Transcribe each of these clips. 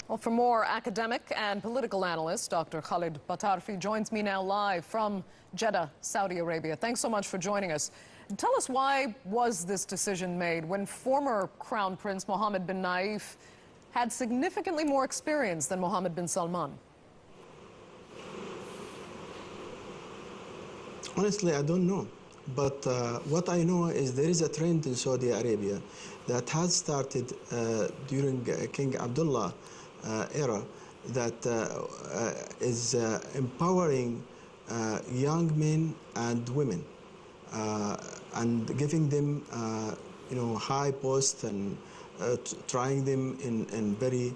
Well, for more, academic and political analyst Dr. Khalid Baطrفي joins me now live from Jeddah, Saudi Arabia. Thanks so much for joining us. Tell us, why was this decision made when former Crown Prince Mohammed bin Naif had significantly more experience than Mohammed bin Salman? Honestly, I don't know. But what I know is there is a trend in Saudi Arabia that has started during King Abdullah era that is empowering young men and women and giving them high posts and trying them in very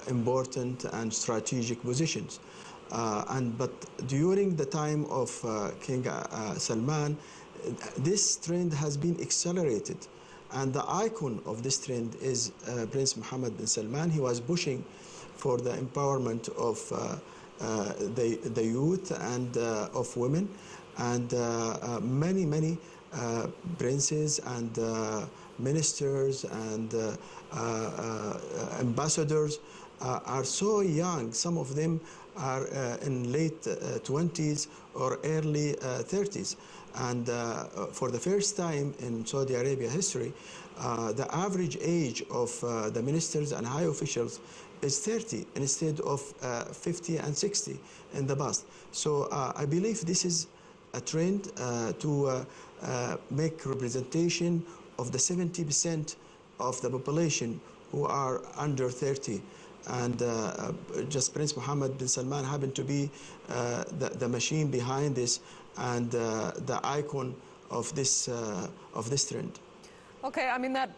important and strategic positions. But during the time of King Salman, this trend has been accelerated. And the icon of this trend is Prince Mohammed bin Salman. He was pushing for the empowerment of the youth and of women. And many princes and ministers and ambassadors are so young. Some of them are in late 20s or early 30s. And for the first time in Saudi Arabia history, the average age of the ministers and high officials is 30 instead of 50 and 60 in the past. So I believe this is a trend to make representation of the 70% of the population who are under 30. And just Prince Mohammed bin Salman happened to be the machine behind this and the icon of this trend. Okay, I mean, that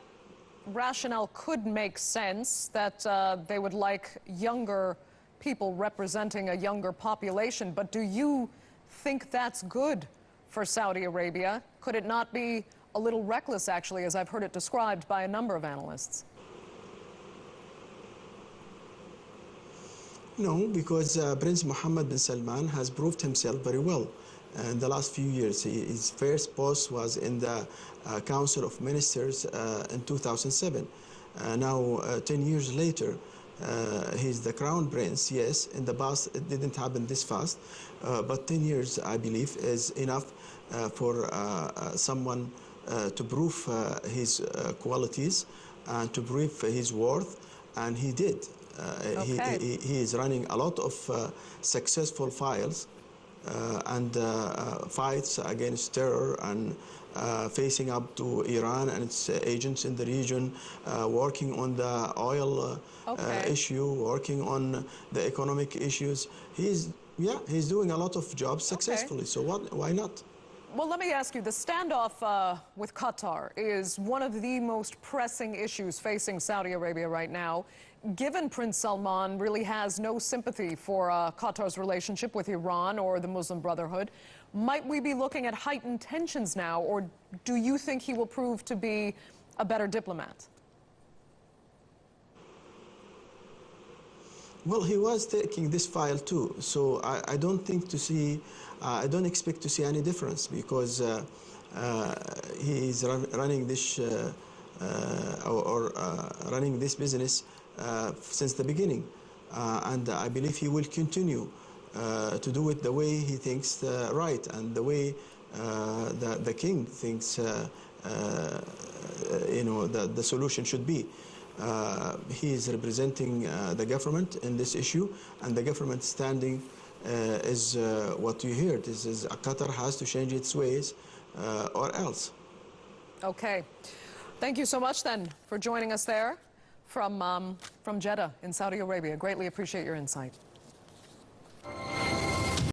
rationale could make sense, that they would like younger people representing a younger population. But do you think that's good for Saudi Arabia? Could it not be a little reckless, actually, as I've heard it described by a number of analysts? No, because Prince Mohammed bin Salman has proved himself very well in the last few years. His first post was in the Council of Ministers in 2007. Now, 10 years later, he's the Crown Prince. Yes, in the past it didn't happen this fast, but 10 years, I believe, is enough for someone to prove his qualities and to prove his worth, and he did. Okay. He is running a lot of successful files and fights against terror and facing up to Iran and its agents in the region, working on the oil issue, working on the economic issues. He's doing a lot of jobs successfully. So why not? Well, let me ask you, the standoff with Qatar is one of the most pressing issues facing Saudi Arabia right now. Given Prince Salman really has no sympathy for Qatar's relationship with Iran or the Muslim Brotherhood, might we be looking at heightened tensions now, or do you think he will prove to be a better diplomat? Well, he was taking this file too, so I don't think to see, I don't expect to see any difference, because he is running this running this business since the beginning, and I believe he will continue to do it the way he thinks right, and the way the king thinks the solution should be. He is representing the government in this issue, and the government standing is what you heard. This is Qatar has to change its ways or else. Okay. Thank you so much then for joining us there from Jeddah in Saudi Arabia. Greatly appreciate your insight.